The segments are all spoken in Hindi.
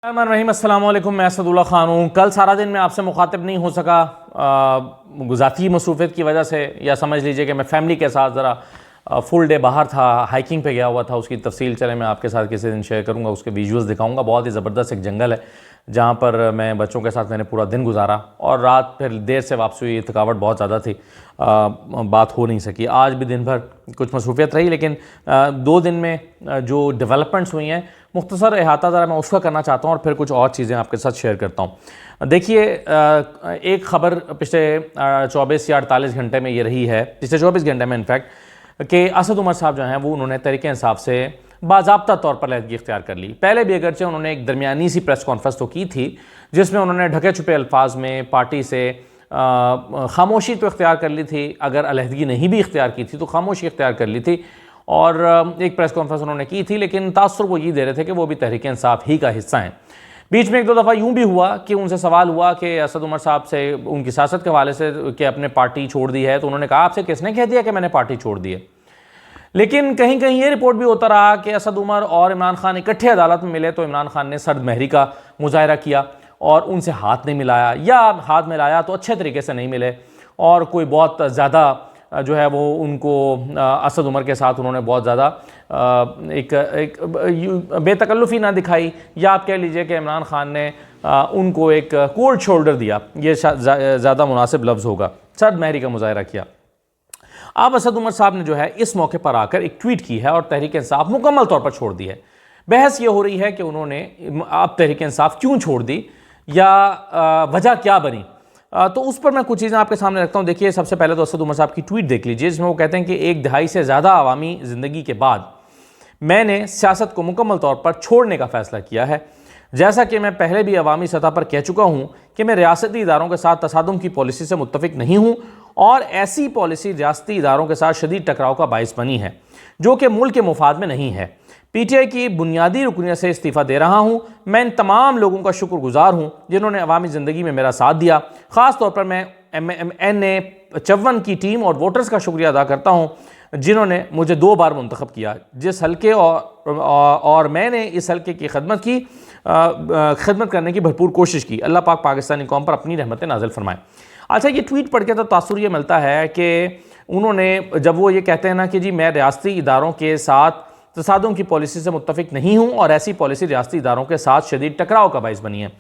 अस्सलाम वालेकुम, मैं असदुल्ला ख़ान हूँ। कल सारा दिन मैं आपसे मुखातिब नहीं हो सका ज़ाती मसरूफ़ियत की वजह से, या समझ लीजिए कि मैं फ़ैमिली के साथ ज़रा फुल डे बाहर था, हाइकिंग पे गया हुआ था। उसकी तफसील चले मैं आपके साथ किसी दिन शेयर करूँगा, उसके विजुअल्स दिखाऊँगा। बहुत ही ज़बरदस्त एक जंगल है जहाँ पर मैं बच्चों के साथ मैंने पूरा दिन गुजारा और रात फिर देर से वापसी हुई। थकावट बहुत ज़्यादा थी, बात हो नहीं सकी। आज भी दिन भर कुछ मसरूफ़ियत रही, लेकिन 2 दिन में जो डेवलपमेंट्स हुई हैं मुख्तसर अहाता ज़रा मैं उसका करना चाहता हूँ और फिर कुछ और चीज़ें आपके साथ शेयर करता हूँ। देखिए, एक ख़बर पिछले 24 या 48 घंटे में ये रही है, पिछले 24 घंटे में इनफैक्ट, कि असद उमर साहब जो हैं वो उन्होंने तहरीक इंसाफ से बाज़ाब्ता तौर पर अलहदगी इख्तियार कर ली। पहले भी अगरचे उन्होंने एक दरमियानी सी प्रेस कॉन्फ्रेंस तो की थी जिसमें उन्होंने ढके छुपे अल्फाज में पार्टी से खामोशी तो इख्तियार कर ली थी, अगर अलहदगी नहीं भी इख्तियार की थी तो खामोशी इख्तियार कर ली थी, और एक प्रेस कॉन्फ्रेंस उन्होंने की थी, लेकिन तासुर वो ये दे रहे थे कि वो भी तहरीक इंसाफ ही का हिस्सा हैं। बीच में 1-2 दफ़ा यूँ भी हुआ कि उनसे सवाल हुआ कि असद उमर साहब से उनकी सियासत के हवाले से कि आपने पार्टी छोड़ दी है, तो उन्होंने कहा आपसे किसने कह दिया कि मैंने पार्टी छोड़ दी है। लेकिन कहीं कहीं ये रिपोर्ट भी होता रहा कि असद उमर और इमरान खान इकट्ठे अदालत में मिले तो इमरान खान ने सर्द महरी का मुजाहरा किया और उनसे हाथ नहीं मिलाया, या हाथ मिलाया तो अच्छे तरीके से नहीं मिले, और कोई बहुत ज़्यादा जो है वो उनको असद उमर के साथ उन्होंने बहुत ज़्यादा एक बेतकल्लुफ़ी ना दिखाई, या आप कह लीजिए कि इमरान खान ने उनको एक कोल्ड शोल्डर दिया, ये ज़्यादा मुनासिब लफ्ज़ होगा, सर्द महरी का मुजाहरा किया। अब असद उमर साहब ने जो है इस मौके पर आकर एक ट्वीट की है और तहरीक इंसाफ मुकम्मल तौर पर छोड़ दी है। बहस ये हो रही है कि उन्होंने अब तहरीक इंसाफ क्यों छोड़ दी, या वजह क्या बनी। तो उस पर मैं कुछ चीज़ें आपके सामने रखता हूँ। देखिए, सबसे पहले तो असद उमर साहब की ट्वीट देख लीजिए जिसमें वो कहते हैं कि 1 दहाई से ज़्यादा अवामी ज़िंदगी के बाद मैंने सियासत को मुकम्मल तौर पर छोड़ने का फ़ैसला किया है। जैसा कि मैं पहले भी अवामी सतह पर कह चुका हूँ कि मैं रियासती इदारों के साथ तसादुम की पॉलिसी से मुत्तफिक नहीं हूँ, और ऐसी पॉलिसी रियासती इदारों के साथ शदीद टकराव का बाइस बनी है जो कि मुल्क के मुफाद में नहीं है। पीटीआई की बुनियादी रुकनियत से इस्तीफ़ा दे रहा हूँ। मैं इन तमाम लोगों का शुक्रगुजार हूँ जिन्होंने अवामी ज़िंदगी में मेरा साथ दिया। ख़ास तौर पर मैं NA-54 की टीम और वोटर्स का शुक्रिया अदा करता हूँ जिन्होंने मुझे 2 बार मुंतखब किया, जिस हल्के और मैंने इस हल्के की खिदमत करने की भरपूर कोशिश की। अल्लाह पाक पाकिस्तानी कौम पर अपनी रहमत नाज़िल फरमाए। अच्छा, ये ट्वीट पढ़ के तो तासुर ये मिलता है कि उन्होंने, जब वो ये कहते हैं ना कि जी मैं रियासती इदारों के साथ तसादुम की पॉलिसी से मुत्तफिक नहीं हूँ और ऐसी पॉलिसी रियासती इदारों के साथ शदीद टकराव का बाइस बनी है,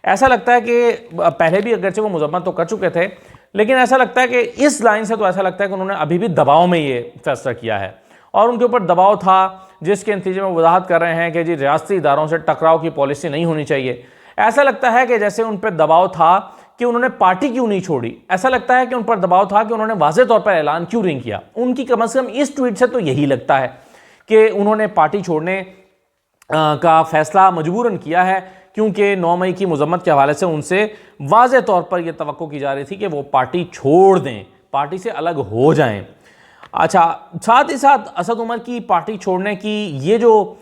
ऐसा लगता है कि पहले भी अगरचे वो मुजम्मत तो कर चुके थे, लेकिन ऐसा लगता है कि इस लाइन से तो ऐसा लगता है कि उन्होंने अभी भी दबाव में ये फैसला किया है और उनके ऊपर दबाव था, जिसके नतीजे में वजाहत कर रहे हैं कि जी रियासती इदारों से टकराव की पॉलिसी नहीं होनी चाहिए। ऐसा लगता है कि जैसे उन पर दबाव था कि उन्होंने पार्टी क्यों नहीं छोड़ी, ऐसा लगता है कि उन पर दबाव था कि उन्होंने वाज़ेह तौर पर ऐलान क्यों नहीं किया। उनकी कम से कम इस ट्वीट से तो यही लगता है कि उन्होंने पार्टी छोड़ने का फैसला मजबूरन किया है, क्योंकि 9 मई की मुजम्मत के हवाले से उनसे वाज़ेह तौर पर यह तवक्को की जा रही थी कि वो पार्टी छोड़ दें, पार्टी से अलग हो जाएं। अच्छा, साथ ही साथ असद उमर की पार्टी छोड़ने की ये जो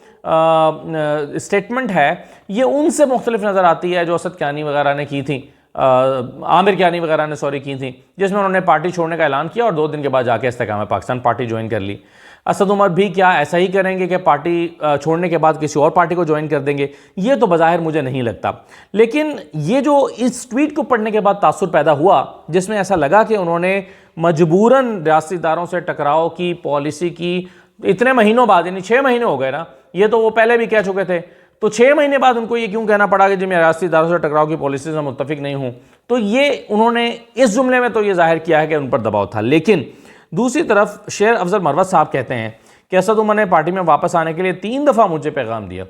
स्टेटमेंट है ये उनसे मुख्तलिफ नज़र आती है जो असद कियानी वगैरह ने की थी, आमिर कियानी वगैरह ने की थी, जिसमें उन्होंने पार्टी छोड़ने का ऐलान किया और 2 दिन के बाद जाके इस्तेकाम पाकिस्तान पार्टी ज्वाइन कर ली। असद उमर भी क्या ऐसा ही करेंगे कि पार्टी छोड़ने के बाद किसी और पार्टी को ज्वाइन कर देंगे? ये तो बज़ाहिर मुझे नहीं लगता, लेकिन ये जो इस ट्वीट को पढ़ने के बाद तासुर पैदा हुआ जिसमें ऐसा लगा कि उन्होंने मजबूरन रियासती इदारों से टकराव की पॉलिसी की इतने महीनों बाद, यानी 6 महीने हो गए ना, ये तो वो पहले भी कह चुके थे, तो 6 महीने बाद उनको ये क्यों कहना पड़ा कि जी मैं रियासती इदारों से टकराव की पॉलिसी से मुत्तफिक नहीं हूँ। तो ये उन्होंने इस जुमले में तो ये जाहिर किया है कि उन पर दबाव था। लेकिन दूसरी तरफ शेर अफजल मरवत साहब कहते हैं कि असद उमर ने पार्टी में वापस आने के लिए 3 दफ़ा मुझे पैगाम दिया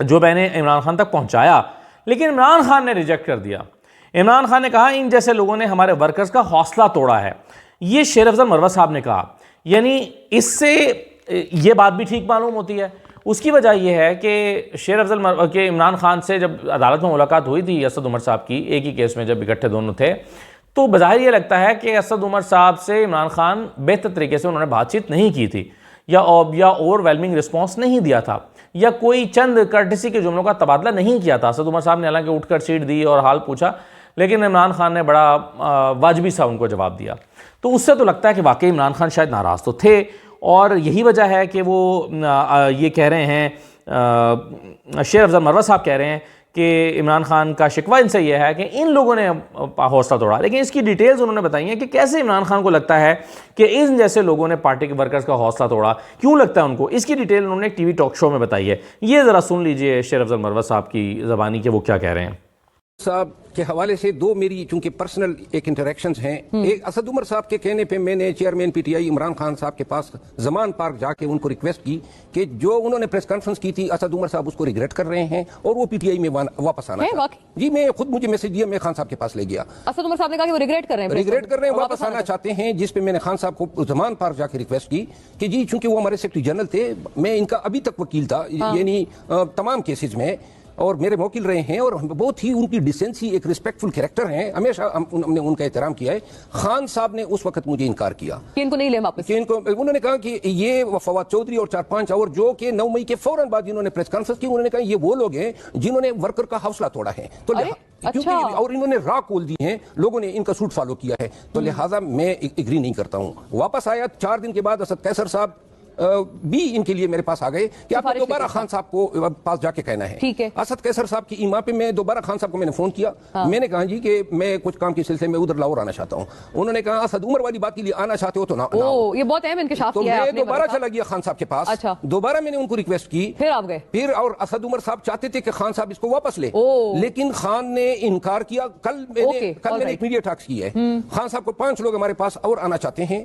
जो मैंने इमरान खान तक पहुँचाया, लेकिन इमरान खान ने रिजेक्ट कर दिया। इमरान खान ने कहा इन जैसे लोगों ने हमारे वर्कर्स का हौसला तोड़ा है, ये शेर अफजल मरवत साहब ने कहा। यानी इससे ये बात भी ठीक मालूम होती है। उसकी वजह यह है कि शेर अफजल के इमरान खान से जब अदालत में मुलाकात हुई थी असद उमर साहब की, एक ही केस में जब इकट्ठे दोनों थे, तो बज़ाहिर ये लगता है कि असद उमर साहब से इमरान खान बेहतर तरीके से उन्होंने बातचीत नहीं की थी, या ओवरवेलमिंग रिस्पॉन्स नहीं दिया था, या कोई चंद कर्टिसी के जुमलों का तबादला नहीं किया था। असद उमर साहब ने हालांकि उठकर सीट दी और हाल पूछा, लेकिन इमरान खान ने बड़ा वाजबी सा उनको जवाब दिया। तो उससे तो लगता है कि वाकई इमरान खान शायद नाराज़ तो थे, और यही वजह है कि वो ये कह रहे हैं शेर अफजल मरवत साहब कह रहे हैं कि इमरान खान का शिकवा इनसे यह है कि इन लोगों ने हौसला तोड़ा, लेकिन इसकी डिटेल्स उन्होंने बताई हैं कि कैसे इमरान खान को लगता है कि इन जैसे लोगों ने पार्टी के वर्कर्स का हौसला तोड़ा, क्यों लगता है उनको, इसकी डिटेल उन्होंने एक टीवी टॉक शो में बताई है। ये ज़रा सुन लीजिए शेर अफजल मरवत साहब की ज़बानी कि वो क्या कह रहे हैं। साहब के हवाले से दो मेरी चूंकि पर्सनल एक इंटरेक्शंस हैं। एक असद उमर साहब के कहने पे मैंने चेयरमैन पीटीआई इमरान खान साहब के पास जमान पार्क जाके उनको रिक्वेस्ट की कि जो उन्होंने प्रेस कॉन्फ्रेंस की थी असद उमर साहब उसको रिग्रेट कर रहे हैं और वो पीटीआई में वापस आना है। जी मैं खुद मुझे मैसेज दिया, मैं खान साहब के पास ले गया। असद उमर साहब ने कहा कि वो रिग्रेट कर रहे हैं, वापस आना चाहते हैं, जिस पे मैंने खान साहब को जमान पार्क जाके रिक्वेस्ट की कि जी चूंकि वो हमारे सेक्रेटरी जनरल थे, मैं इनका अभी तक वकील था यानी तमाम केसेज में, और मेरे वकील रहे हैं और बहुत ही उनकी डिसेंसी एक रिस्पेक्टफुल कैरेक्टर हैं, हमेशा हमने उनका एहतराम किया है। खान साहब ने उस वक्त मुझे इनकार किया कि इनको नहीं ले वापस, उन्होंने कहा कि ये फवाद चौधरी और 4-5 और जो कि 9 मई के फौरन बाद जिन्होंने प्रेस कॉन्फ्रेंस की, उन्होंने कहा ये वो लोग हैं जिन्होंने वर्कर का हौसला तोड़ा है, तो अच्छा। और इन्होंने रा खोल दी हैं, लोगों ने इनका सूट फॉलो किया है, तो लिहाजा मैं एग्री नहीं करता हूं। वापस आया 4 दिन के बाद असद कैसर साहब भी इनके लिए मेरे पास आ गए कि आपको दोबारा खान साहब को पास जाके कहना है। ठीक है। असद कैसर साहब की ईमा पे मैं दोबारा खान साहब को मैंने फोन किया। मैंने कहा जी कि मैं कुछ काम के सिलसिले में उधर लाहौर आना चाहता हूँ। उन्होंने कहा असद उमर वाली बात के लिए आना चाहते हो तो ना। ये बहुत अहम इंकशाफ किया है मैं आपने, दोबारा चला गया खान साहब के पास। अच्छा। दोबारा मैंने उनको रिक्वेस्ट की, फिर आप गए, फिर और असद उमर साहब चाहते थे कि खान साहब इसको वापस ले, लेकिन खान ने इनकार किया। कल मैंने एक मीडिया टॉक्स की है, खान साहब को 5 लोग हमारे पास और आना चाहते हैं,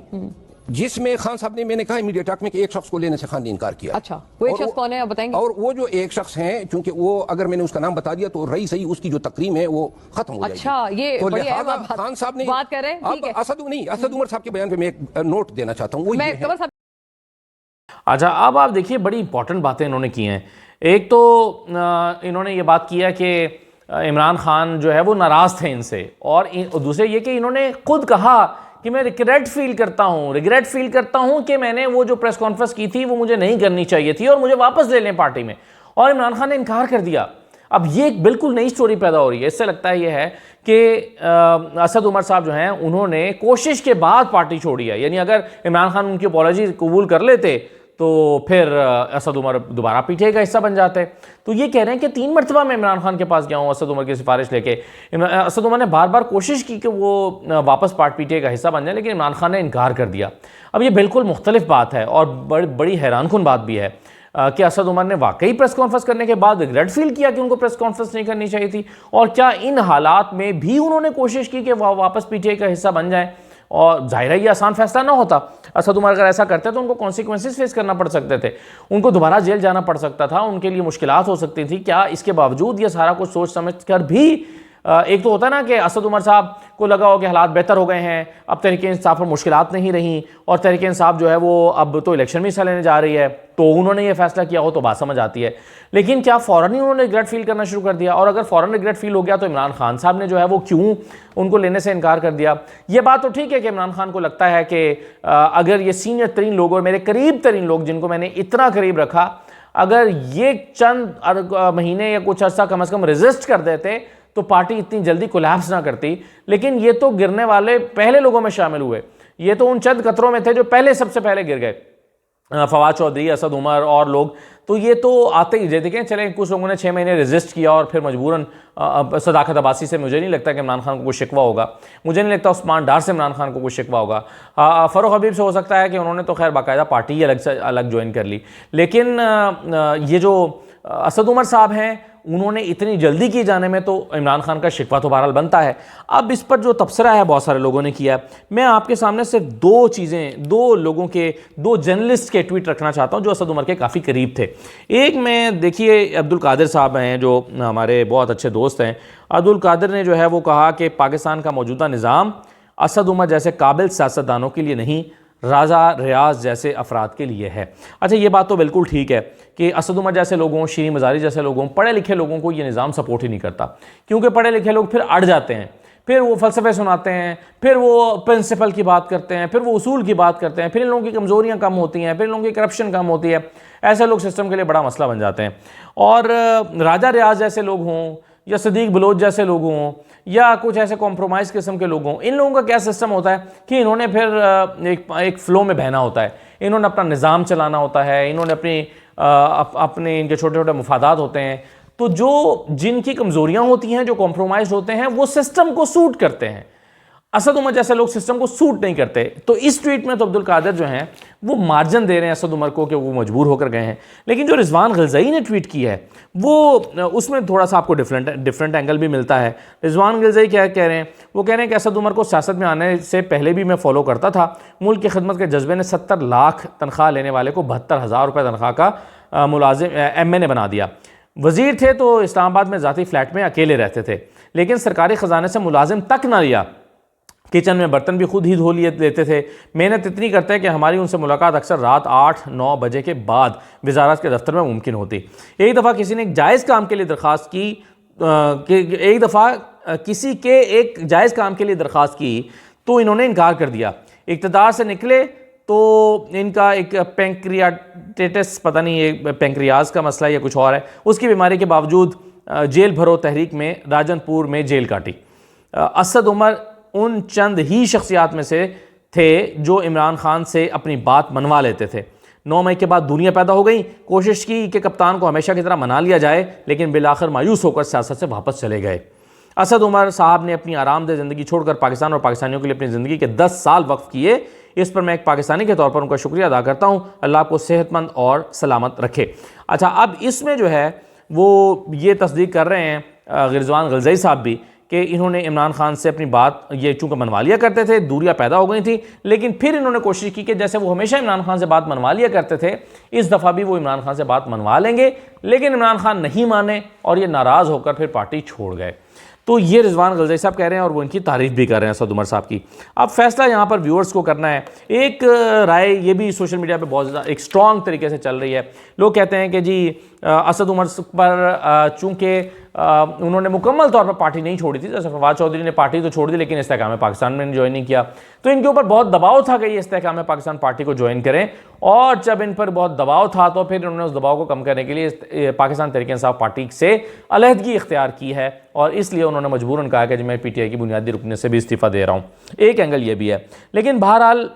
जिसमें खान साहब ने, मैंने कहा मीडिया टॉक में कि एक शख्स को लेने से खान ने इनकार किया। अच्छा, वो एक शख्स कौन है आप बताएंगे? और वो जो एक शख्स हैं, क्योंकि वो अगर मैंने उसका नाम बता दिया तो रही सही उसकी जो तकरीम है वो खत्म हो जाएगी। अच्छा, ये तो लिहाजा खान साहब ने बात कर रहे हैं, ठीक है। असद उमर साहब के बयान पे मैं एक नोट देना चाहता हूँ, वो ये है। अच्छा, अब आप देखिए बड़ी इंपॉर्टेंट बातें इन्होंने की हैं। एक तो इन्होंने ये बात की है कि इमरान खान जो है वो नाराज़ थे इनसे, और दूसरे ये कि इन्होंने खुद कहा कि मैं रिग्रेट फील करता हूं कि मैंने वो जो प्रेस कॉन्फ्रेंस की थी वो मुझे नहीं करनी चाहिए थी और मुझे वापस ले लें पार्टी में, और इमरान खान ने इनकार कर दिया। अब ये एक बिल्कुल नई स्टोरी पैदा हो रही है। इससे लगता है ये है कि असद उमर साहब जो हैं उन्होंने कोशिश के बाद पार्टी छोड़ी है, यानी अगर इमरान खान उनकी अपॉलॉजी कबूल कर लेते तो फिर असद उमर दोबारा पीटीआई का हिस्सा बन जाते। तो ये कह रहे हैं कि 3 मरतबा मैं इमरान खान के पास गया हूँ असद उमर की सिफारिश लेके। असद उमर ने बार बार कोशिश की कि वो वापस पीटीआई का हिस्सा बन जाए, लेकिन इमरान खान ने इनकार कर दिया। अब ये बिल्कुल मुख्तलिफ बात है और बड़ी हैरानकुन बात भी है कि असद उमर ने वाकई प्रेस कॉन्फ्रेंस करने के बाद रिग्रेट फील किया कि उनको प्रेस कॉन्फ्रेंस नहीं करनी चाहिए थी, और क्या इन हालात में भी उन्होंने कोशिश की कि वह वापस पीटीआई का हिस्सा बन जाए। और जाहिर है ये आसान फैसला ना होता। असद उमर अगर ऐसा करते तो उनको कॉन्सिक्वेंसेस फेस करना पड़ सकते थे, उनको दोबारा जेल जाना पड़ सकता था, उनके लिए मुश्किलात हो सकती थी। क्या इसके बावजूद ये सारा कुछ सोच समझ कर भी एक तो होता है ना कि असद उमर साहब को लगा हो कि हालात बेहतर हो गए हैं, अब तहरीक इंसाफ पर मुश्किलात नहीं रही, और तहरीक इंसाफ जो है वो अब तो इलेक्शन में हिस्सा लेने जा रही है, तो उन्होंने ये फैसला किया हो तो बात समझ आती है। लेकिन क्या फ़ौरन ही उन्होंने रिग्रेट फील करना शुरू कर दिया? और अगर फ़ौरन रिग्रेट फील हो गया तो इमरान खान साहब ने जो है वो क्यों उनको लेने से इनकार कर दिया? ये बात तो ठीक है कि इमरान खान को लगता है कि अगर ये सीनियर तरीन लोग और मेरे करीब तरीन लोग जिनको मैंने इतना करीब रखा, अगर ये चंद महीने या कुछ अर्सा कम से कम रेजिस्ट कर देते तो पार्टी इतनी जल्दी कोलैप्स ना करती। लेकिन ये तो गिरने वाले पहले लोगों में शामिल हुए, ये तो उन चंद कतरों में थे जो सबसे पहले गिर गए, फवाद चौधरी, असद उमर और लोग। तो ये तो आते ही देखें, चले कुछ लोगों ने 6 महीने रेजिस्ट किया और फिर मजबूरन सदाकत अब्बासी से मुझे नहीं लगता कि इमरान खान को कोई शिकवा होगा, मुझे नहीं लगता उस्मान डार से इमरान खान को कोई शिकवा होगा। फ़ारूक हबीब से हो सकता है कि उन्होंने तो खैर बाकायदा पार्टी ही अलग ज्वाइन कर ली, लेकिन ये जो असद उमर साहब हैं उन्होंने इतनी जल्दी किए जाने में तो इमरान खान का शिकवा तो बहरहाल बनता है। अब इस पर जो तबसरा है बहुत सारे लोगों ने किया, मैं आपके सामने सिर्फ 2 चीज़ें, 2 लोगों के, 2 जर्नलिस्ट के ट्वीट रखना चाहता हूं जो असद उमर के काफ़ी करीब थे। एक में देखिए अब्दुल कादिर साहब हैं जो हमारे बहुत अच्छे दोस्त हैं। अब्दुल कादिर ने जो है वो कहा कि पाकिस्तान का मौजूदा निज़ाम असद उमर जैसे काबिल सियासतदानों के लिए नहीं, राजा रियाज जैसे अफराद के लिए है। अच्छा, ये बात तो बिल्कुल ठीक है कि असद उमर जैसे लोगों, शीरी मज़ारी जैसे लोगों, पढ़े लिखे लोगों को ये निज़ाम सपोर्ट ही नहीं करता, क्योंकि पढ़े लिखे लोग फिर अड़ जाते हैं, फिर वो फ़लसफ़े सुनाते हैं, फिर वो प्रिंसिपल की बात करते हैं, फिर वो उसूल की बात करते हैं, फिर इन लोगों की कमज़ोरियाँ कम होती हैं, फिर इन लोगों की करप्शन कम होती है। ऐसे लोग सिस्टम के लिए बड़ा मसला बन जाते हैं। और राजा रियाज जैसे लोग हों या सदीक बलोच जैसे लोग हों या कुछ ऐसे कॉम्प्रोमाइज़ किस्म के लोग हों, इन लोगों का क्या सिस्टम होता है कि इन्होंने फिर एक फ़्लो में बहना होता है, इन्होंने अपना निज़ाम चलाना होता है, इन्होंने अपनी अपने इनके छोटे छोटे मुफादात होते हैं, तो जो जिनकी कमज़ोरियाँ होती हैं, जो कॉम्प्रोमाइज़ होते हैं, वो सिस्टम को सूट करते हैं। असद उमर जैसे लोग सिस्टम को सूट नहीं करते। तो इस ट्वीट में तो अब्दुल कादिर जो हैं वो मार्जिन दे रहे हैं असद उमर को कि वो मजबूर होकर गए हैं। लेकिन जो रिजवान ग़िज़ाई ने ट्वीट की है वो उसमें थोड़ा सा आपको डिफरेंट एंगल भी मिलता है। रिजवान ग़िज़ाई क्या कह रहे हैं? वो कह रहे हैं कि असद उमर को सियासत में आने से पहले भी मैं फॉलो करता था। मुल्क की खिदमत के जज्बे ने 70 लाख तनख्वाह लेने वाले को 72,000 रुपये तनख्वाह का मुलाजिम MA ने बना दिया। वज़ीर थे तो इस्लामाबाद में ज़ाती फ्लैट में अकेले रहते थे, लेकिन सरकारी ख़जाने से मुलाजिम तक ना लिया। किचन में बर्तन भी खुद ही धो लिए लेते थे। मेहनत इतनी करते हैं कि हमारी उनसे मुलाकात अक्सर रात 8-9 बजे के बाद वजारत के दफ्तर में मुमकिन होती। एक दफ़ा किसी ने एक जायज़ काम के लिए दरख्वास्त की तो इन्होंने इनकार कर दिया। इक़्तिदार से निकले तो इनका एक पेंक्रियाटिस, पता नहीं ये पेंक्रियाज का मसला या कुछ और है, उसकी बीमारी के बावजूद जेल भरो तहरीक में राजनपुर में जेल काटी। असद उमर उन चंद ही शख्सियात में से थे जो इमरान खान से अपनी बात मनवा लेते थे। 9 मई के बाद दुनिया पैदा हो गई। कोशिश की कि कप्तान को हमेशा की तरह मना लिया जाए, लेकिन बिलाखिर मायूस होकर सियासत से वापस चले गए। असद उमर साहब ने अपनी आरामदेह ज़िंदगी छोड़कर पाकिस्तान और पाकिस्तानियों के लिए अपनी ज़िंदगी के 10 साल वक्फ किए। इस पर मैं एक पाकिस्तानी के तौर पर उनका शुक्रिया अदा करता हूँ। अल्लाह आपको सेहतमंद और सलामत रखे। अच्छा, अब इसमें जो है वो ये तस्दीक कर रहे हैं रिजवान ग़िज़ाई साहब भी कि इन्होंने इमरान खान से अपनी बात ये चूँकि मनवा लिया करते थे, दूरियां पैदा हो गई थी, लेकिन फिर इन्होंने कोशिश की कि जैसे वो हमेशा इमरान खान से बात मनवा लिया करते थे, इस दफ़ा भी वो इमरान खान से बात मनवा लेंगे। लेकिन इमरान खान नहीं माने और ये नाराज़ होकर फिर पार्टी छोड़ गए। तो ये रिजवान ग़िज़ाई साहब कह रहे हैं और वो इनकी तारीफ़ भी कर रहे हैं असद उमर साहब की। अब फैसला यहाँ पर व्यूअर्स को करना है। एक राय ये भी सोशल मीडिया पे बहुत ज़्यादा एक स्ट्रॉन्ग तरीके से चल रही है। लोग कहते हैं कि जी असद उमर पर चूँकि उन्होंने मुकम्मल तौर पर पार्टी नहीं छोड़ी थी, जैसे फवाद चौधरी ने पार्टी तो छोड़ दी लेकिन इस्तेहकाम पाकिस्तान में ज्वाइन नहीं किया, तो इनके ऊपर बहुत दबाव था कि ये इस्तेहकाम पाकिस्तान पार्टी को ज्वाइन करें। और जब इन पर बहुत दबाव था तो फिर उन्होंने उस दबाव को कम करने के लिए पाकिस्तान तहरीक इंसाफ पार्टी से अलहदगी इख्तियार की है और इसलिए उन्होंने मजबूरन कहा कि मैं PTI की बुनियादी रुकने से भी इस्तीफ़ा दे रहा हूँ। एक एंगल ये भी है। लेकिन बहरहाल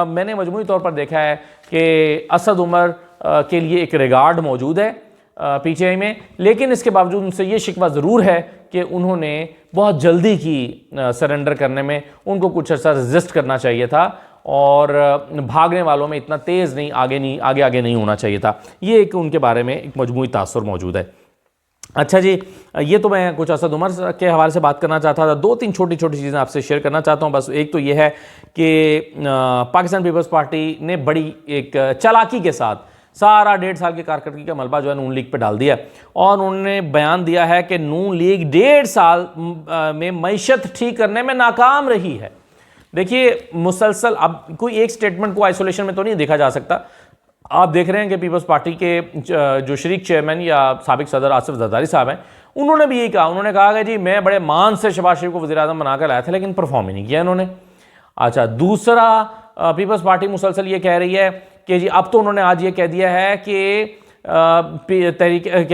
मैंने मजमूई तौर पर देखा है कि असद उमर के लिए एक रिगार्ड मौजूद है PTI में, लेकिन इसके बावजूद उनसे ये शिकवा ज़रूर है कि उन्होंने बहुत जल्दी की सरेंडर करने में, उनको कुछ अर्सा रजिस्ट करना चाहिए था और भागने वालों में इतना तेज़ नहीं आगे नहीं होना चाहिए था। ये एक उनके बारे में एक मजमूई तासुर मौजूद है। अच्छा जी, ये तो मैं कुछ असद उमर के हवाले से बात करना चाहता था। 2-3 छोटी छोटी चीज़ें आपसे शेयर करना चाहता हूँ। बस एक तो ये है कि पाकिस्तान पीपल्स पार्टी ने बड़ी एक चालाकी के साथ सारा 1.5 साल की कारकर्दगी का मलबा जो है नून लीग पे डाल दिया और उन्होंने बयान दिया है कि नून लीग 1.5 साल में मईशत ठीक करने में नाकाम रही है। देखिए, मुसलसल अब कोई एक स्टेटमेंट को आइसोलेशन में तो नहीं देखा जा सकता। आप देख रहे हैं कि पीपल्स पार्टी के जो शरीक चेयरमैन या साबिक सदर आसिफ जरदारी साहब हैं, उन्होंने भी यही कहा। उन्होंने कहा कि जी मैं बड़े मान से शहबाज शरीफ को वज़ीर-ए-आज़म बनाकर लाया था, लेकिन परफॉर्म ही नहीं किया इन्होंने। अच्छा, दूसरा पीपल्स पार्टी मुसलसल ये कह रही है कि जी अब तो उन्होंने आज ये कह दिया है कि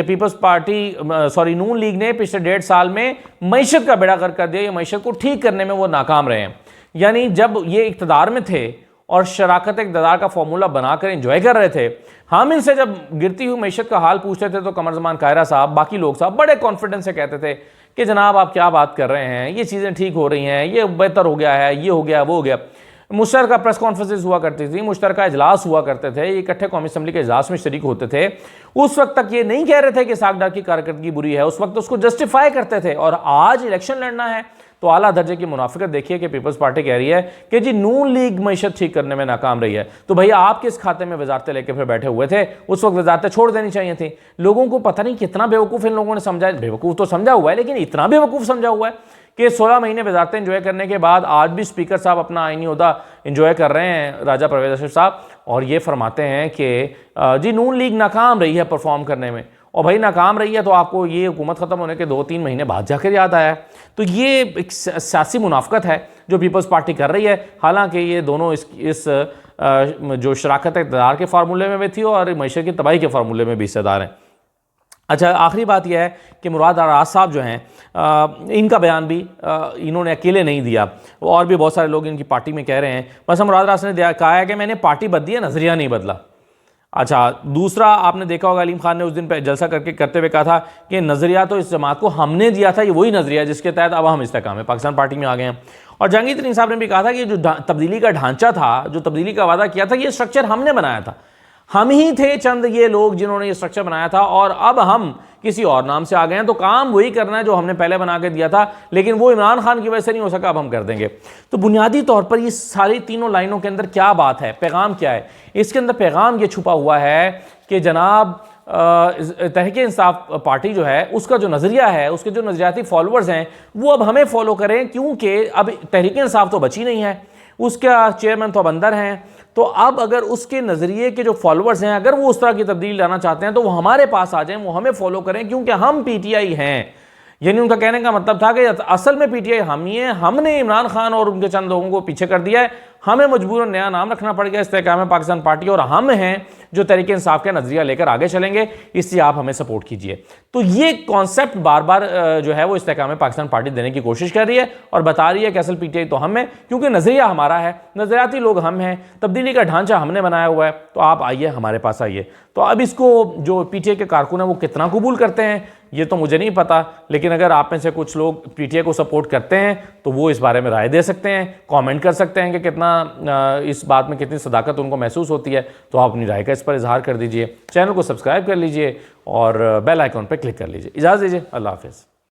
पीपल्स पार्टी नून लीग ने पिछले 1.5 साल में मईशत का बेड़ा गर्क कर दिया। ये मईशत को ठीक करने में वो नाकाम रहे हैं। यानी जब ये इक़्तिदार में थे और शराकत इक़्तिदार का फॉर्मूला बनाकर एंजॉय कर रहे थे, हम इनसे जब गिरती हुई मईशत का हाल पूछते थे तो कमर ज़मान कायरा साहब, बाकी लोग साहब बड़े कॉन्फिडेंस से कहते थे कि जनाब आप क्या बात कर रहे हैं, ये चीज़ें ठीक हो रही हैं, ये बेहतर हो गया है, ये हो गया वो हो गया। मुश्तरका प्रेस कॉन्फ्रेंसेस हुआ करती थी, मुश्तरका इजलास हुआ करते थे, ये इकट्ठे कौमी असम्बली के इजलास में शरीक होते थे। उस वक्त तक ये नहीं कह रहे थे कि इस्हाक डार की कारकर्दगी बुरी है, उस वक्त उसको जस्टिफाई करते थे। और आज इलेक्शन लड़ना है तो आला दर्जे की मुनाफिकत देखिए कि पीपल्स पार्टी कह रही है कि जी नून लीग मईशत ठीक करने में नाकाम रही है। तो भैया आप किस खाते में वजारतें लेकर फिर बैठे हुए थे? उस वक्त वजारतें छोड़ देनी चाहिए थी। लोगों को पता नहीं कितना बेवकूफ़ इन लोगों ने समझा, बेवकूफ़ तो समझा हुआ है, लेकिन इतना बेवकूफ़ समझा हुआ है कि 16 महीने वजारतें एंजॉय करने के बाद आज भी स्पीकर साहब अपना आईनी ओहदा एंजॉय कर रहे हैं, राजा परवेज़ अशरफ साहब, और ये फरमाते हैं कि जी नून लीग नाकाम रही है परफॉर्म करने में। और भाई नाकाम रही है तो आपको ये हुकूमत ख़त्म होने के 2-3 महीने बाद जाकर याद आया है। तो ये एक सियासी मुनाफकत है जो पीपल्स पार्टी कर रही है। हालांकि ये दोनों इस जो शराकत इक़्तिदार के फार्मूले में भी थी और मईशत की तबाही के फार्मूले में भी हिस्सेदार हैं। अच्छा, आखिरी बात यह है कि मुराद अराज साहब जो हैं, इनका बयान भी इन्होंने अकेले नहीं दिया, और भी बहुत सारे लोग इनकी पार्टी में कह रहे हैं। बस मुराद अराज ने कहा है कि मैंने पार्टी बदली है, नज़रिया नहीं बदला। अच्छा, दूसरा आपने देखा होगा अलीम खान ने उस दिन पे जलसा करते हुए कहा था कि नज़रिया तो इस जमात को हमने दिया था, ये वही नज़रिया जिसके तहत अब हम इस्तेकाम पाकिस्तान पार्टी में आ गए हैं। और जहांगीर तरीन साहब ने भी कहा था कि जो तब्दीली का ढांचा था, जो तब्दीली का वादा किया था, ये स्ट्रक्चर हमने बनाया था, हम ही थे चंद ये लोग जिन्होंने ये स्ट्रक्चर बनाया था, और अब हम किसी और नाम से आ गए हैं, तो काम वही करना है जो हमने पहले बना के दिया था, लेकिन वो इमरान खान की वजह से नहीं हो सका, अब हम कर देंगे। तो बुनियादी तौर पर ये सारी तीनों लाइनों के अंदर क्या बात है, पैगाम क्या है? इसके अंदर पैगाम ये छुपा हुआ है कि जनाब तहरीक इंसाफ पार्टी जो है उसका जो नज़रिया है, उसके जो नज़रियाती फॉलोअर्स हैं वो अब हमें फॉलो करें, क्योंकि अब तहरीक इंसाफ तो बची नहीं है, उसका चेयरमैन तो अब अंदर हैं। तो अब अगर उसके नज़रिए के जो फॉलोअर्स हैं, अगर वो उस तरह की तब्दीली लाना चाहते हैं तो वो हमारे पास आ जाएं, वो हमें फॉलो करें, क्योंकि हम पीटीआई हैं। यानी उनका कहने का मतलब था कि असल में पीटीआई हम ही हैं, हमने इमरान खान और उनके चंद लोगों को पीछे कर दिया है, हमें मजबूरन नया नाम रखना पड़ गया इस्तेकाम पाकिस्तान पार्टी, और हम हैं जो तहरीक इंसाफ का नज़रिया लेकर आगे चलेंगे, इसलिए आप हमें सपोर्ट कीजिए। तो ये कॉन्सेप्ट बार बार जो है वो इस्तेकाम पाकिस्तान पार्टी देने की कोशिश कर रही है और बता रही है कि असल पीटीआई तो हम हैं, क्योंकि नज़रिया हमारा है, नज़रियाती लोग हम हैं, तब्दीली का ढांचा हमने बनाया हुआ है, तो आप आइए हमारे पास आइए। तो अब इसको जो पीटीआई के कारकुन हैं वो कितना कबूल करते हैं ये तो मुझे नहीं पता, लेकिन अगर आप में से कुछ लोग पीटीआई को सपोर्ट करते हैं तो वो इस बारे में राय दे सकते हैं, कमेंट कर सकते हैं कि कितना इस बात में कितनी सदाकत उनको महसूस होती है। तो आप अपनी राय का इस पर इजहार कर दीजिए, चैनल को सब्सक्राइब कर लीजिए और बेल आइकॉन पर क्लिक कर लीजिए। इजाज़त दीजिए, अल्लाह हाफ़िज़।